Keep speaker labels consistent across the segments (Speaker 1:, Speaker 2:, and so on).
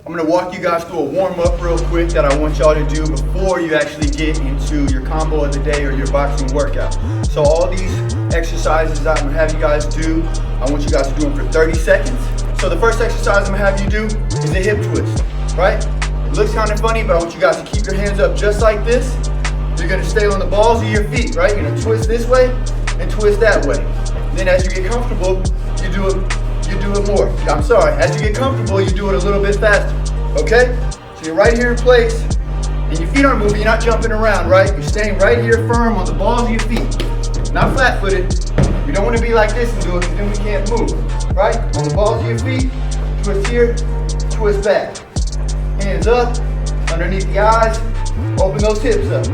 Speaker 1: I'm gonna walk you guys through a warm-up real quick that I want y'all to do before you actually get into your combo of the day or your boxing workout. So all these exercises that I'm gonna have you guys do, I want you guys to do them for 30 seconds. So the first exercise I'm gonna have you do is a hip twist, right? It looks kind of funny, but I want you guys to keep your hands up just like this. You're gonna stay on the balls of your feet, right? You're gonna twist this way and twist that way. Then as you get comfortable, you do it more. I'm sorry, as you get comfortable, you do it a little bit faster, okay? So you're right here in place, and your feet aren't moving, you're not jumping around, right? You're staying right here firm on the balls of your feet, not flat-footed. We don't want to be like this and do it, because then we can't move, right? On the balls of your feet, twist here, twist back. Hands up, underneath the eyes, open those hips up.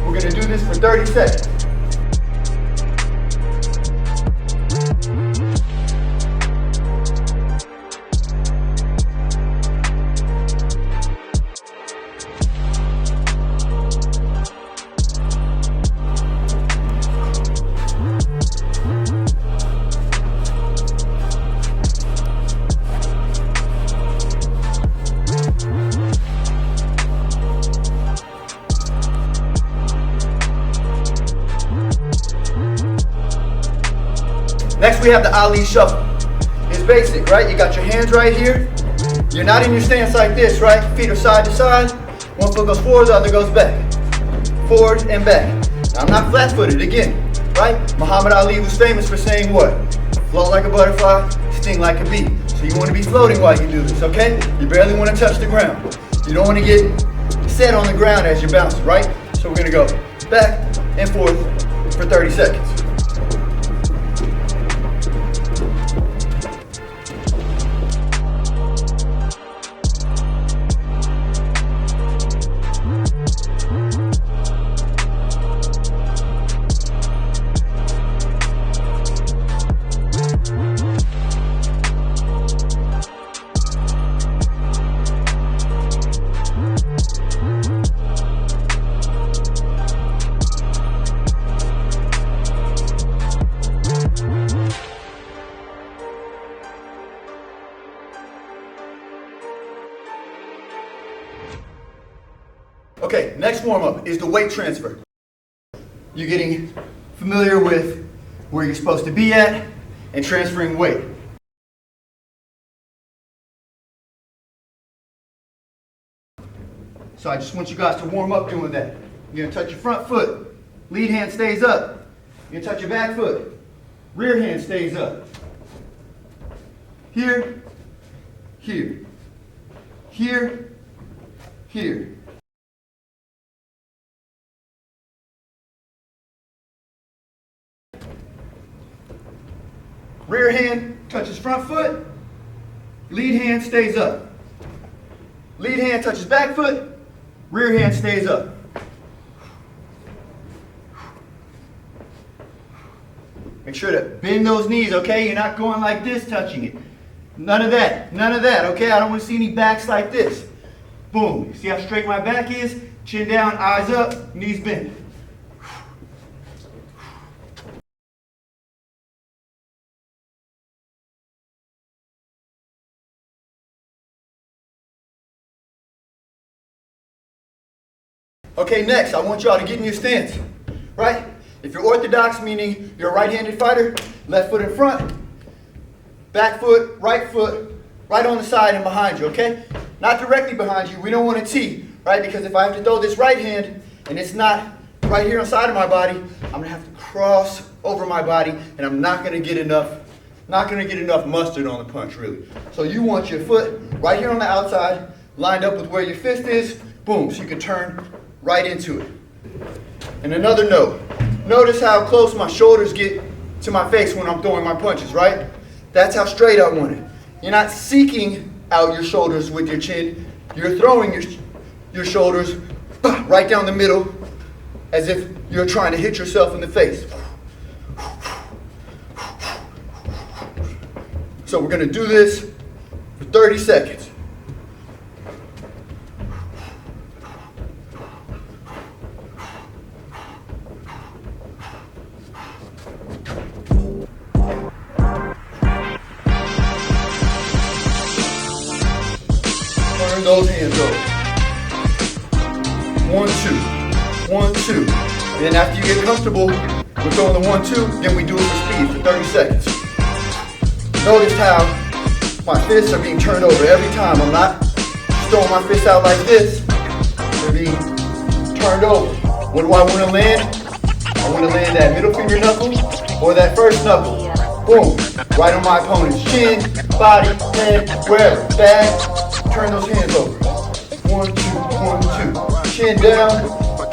Speaker 1: We're gonna do this for 30 seconds. Next we have the Ali shuffle. It's basic, right? You got your hands right here. You're not in your stance like this, right? Feet are side to side. One foot goes forward, the other goes back. Forward and back. Now I'm not flat-footed again, right? Muhammad Ali was famous for saying what? Float like a butterfly, sting like a bee. So you want to be floating while you do this, okay? You barely want to touch the ground. You don't want to get set on the ground as you're bouncing, right? So we're going to go back and forth for 30 seconds. Okay, next warm-up is the weight transfer. You're getting familiar with where you're supposed to be at and transferring weight. So I just want you guys to warm up doing that. You're gonna touch your front foot. Lead hand stays up. You're gonna touch your back foot. Rear hand stays up. Here, here, here, here. Rear hand touches front foot, lead hand stays up. Lead hand touches back foot, rear hand stays up. Make sure to bend those knees, okay? You're not going like this, touching it. None of that, okay? I don't want to see any backs like this. Boom, see how straight my back is? Chin down, eyes up, knees bent. Okay, next, I want y'all to get in your stance, right? If you're orthodox, meaning you're a right-handed fighter, left foot in front, back foot, right on the side and behind you, okay? Not directly behind you. We don't want a T, right? Because if I have to throw this right hand and it's not right here on the side of my body, I'm gonna have to cross over my body and I'm not gonna get enough mustard on the punch, really. So you want your foot right here on the outside, lined up with where your fist is, boom, so you can turn right into it. And another note, notice how close my shoulders get to my face when I'm throwing my punches, right? That's how straight I want it. You're not seeking out your shoulders with your chin. You're throwing your shoulders right down the middle as if you're trying to hit yourself in the face. So we're going to do this for 30 seconds. turn those hands over. 1, 2, 1, 2. And then after you get comfortable with throwing the 1, 2, then we do it for speed for 30 seconds. Notice how my fists are being turned over every time. I'm not just throwing my fists out like this. They're being turned over. What do I want to land? I want to land that middle finger knuckle or that first knuckle. Boom. Right on my opponent's chin, body, head, wherever. Bag. Turn those hands over. 1, 2, 1, 2. Chin down,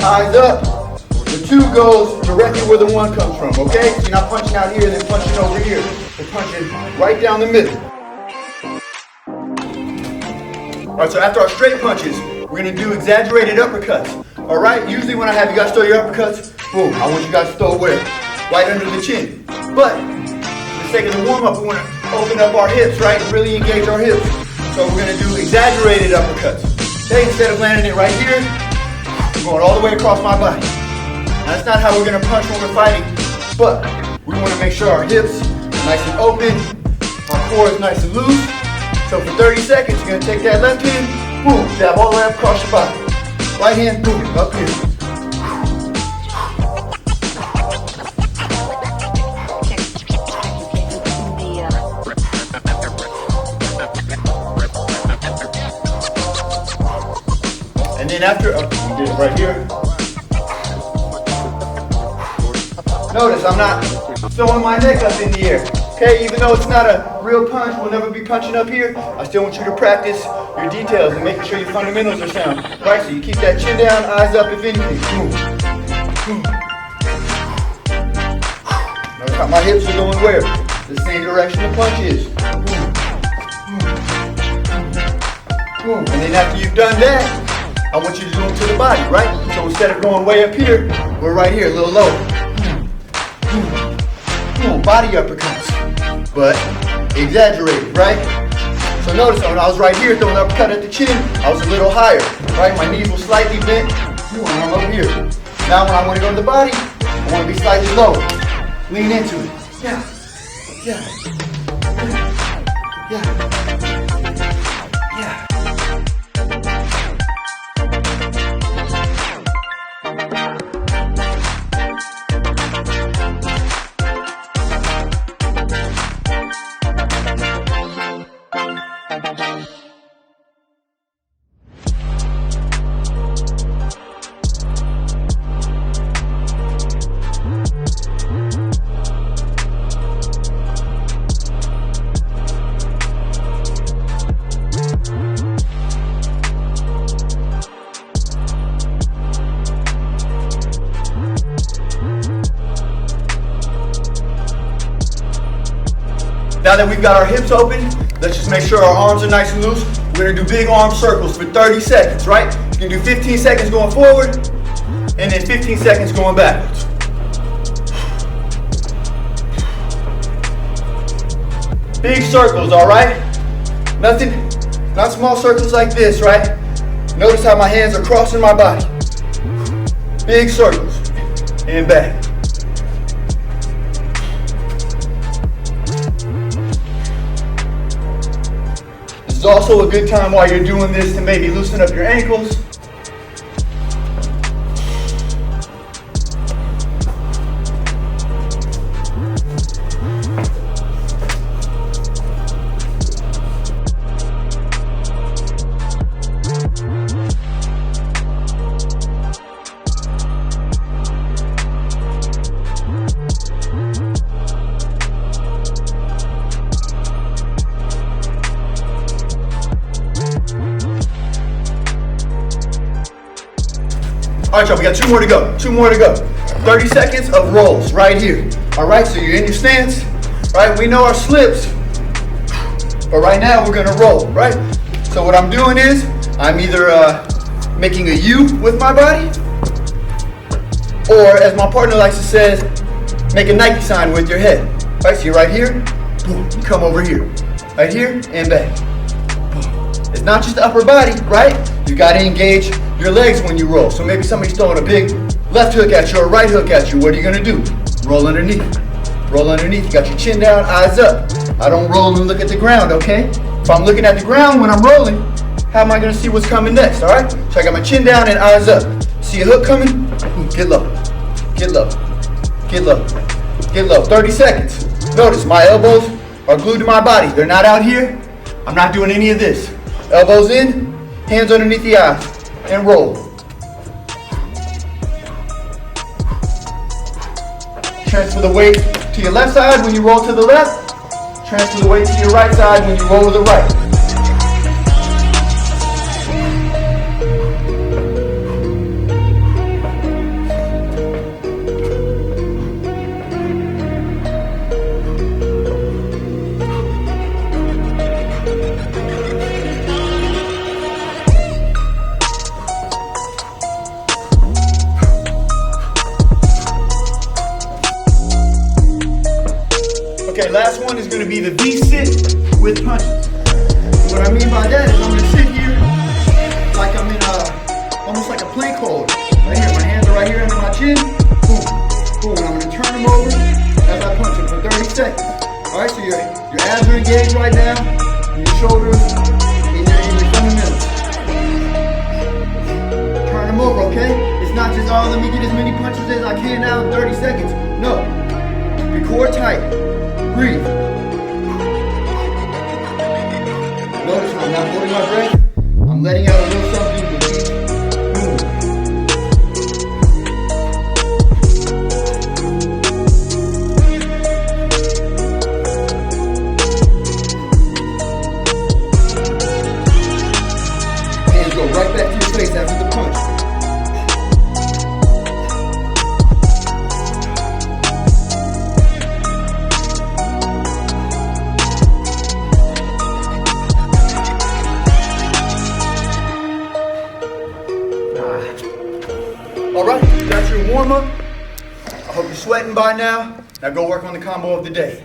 Speaker 1: eyes up. The 2 goes directly where the 1 comes from, okay? So you're not punching out here and then punching over here. You're punching right down the middle. Alright, so after our straight punches, we're going to do exaggerated uppercuts. Alright, usually when I have you guys throw your uppercuts, boom, I want you guys to throw where? Right under the chin. But, for the sake of the warm-up, we want to open up our hips, right? And really engage our hips. So we're going to do exaggerated uppercuts. Okay, instead of landing it right here, we're going all the way across my body. Now, that's not how we're going to punch when we're fighting, but we want to make sure our hips are nice and open, our core is nice and loose. So for 30 seconds, you're going to take that left hand, boom, jab all the way up across your body. Right hand, boom, up here. And then after, we did it right here. Notice I'm not throwing my neck up in the air. Okay, even though it's not a real punch, we'll never be punching up here. I still want you to practice your details and making sure your fundamentals are sound. Right, so you keep that chin down, eyes up if anything. Boom. Boom. Notice how my hips are going where? The same direction the punch is. Boom. Boom. And then after you've done that, I want you to do them to the body, right? So instead of going way up here, we're right here, a little lower. Boom. Body uppercuts. But exaggerated, right? So notice when I was right here throwing an uppercut at the chin, I was a little higher, right? My knees were slightly bent, and I'm up here. Now when I want to go to the body, I want to be slightly lower. Lean into it. Yeah. Yeah. Yeah. Now that we've got our hips open, let's just make sure our arms are nice and loose. We're gonna do big arm circles for 30 seconds, right? You can do 15 seconds going forward, and then 15 seconds going backwards. Big circles, all right? Nothing, not small circles like this, right? Notice how my hands are crossing my body. Big circles, and back. This is also a good time while you're doing this to maybe loosen up your ankles. All right, y'all, we got 2 more to go. 2 more to go. 30 seconds of rolls right here. All right, so you're in your stance, right? We know our slips, but right now we're gonna roll, right? So what I'm doing is I'm either making a U with my body, or as my partner likes to say, make a Nike sign with your head. Right, so you're right here, boom, you come over here, right here and back. Boom. It's not just the upper body, right? You gotta engage your legs when you roll. So maybe somebody's throwing a big left hook at you or right hook at you. What are you gonna do? Roll underneath. Roll underneath. You got your chin down, eyes up. I don't roll and look at the ground, okay? If I'm looking at the ground when I'm rolling, how am I gonna see what's coming next, all right? So I got my chin down and eyes up. See a hook coming? Get low, get low, get low, get low. 30 seconds. Notice my elbows are glued to my body. They're not out here. I'm not doing any of this. Elbows in, hands underneath the eyes, and roll. Transfer the weight to your left side when you roll to the left. Transfer the weight to your right side when you roll to the right. Okay, last one is going to be the V-sit with punches. What I mean by that is I'm going to sit here like I'm in almost like a plank hold. Right here, my hands are right here under my chin. Boom, boom, and I'm going to turn them over as I punch them for 30 seconds. All right, so your abs are engaged right now, your shoulders, and your fundamentals. Turn them over, okay? It's not just, oh, let me get as many punches as I can now in 30 seconds. No, your core tight. Breathe. Notice I'm not holding my breath. I'm letting out a little something with each move. Hands go right back to your face after the punch. All right, that's your warm-up. I hope you're sweating by now. Now go work on the combo of the day.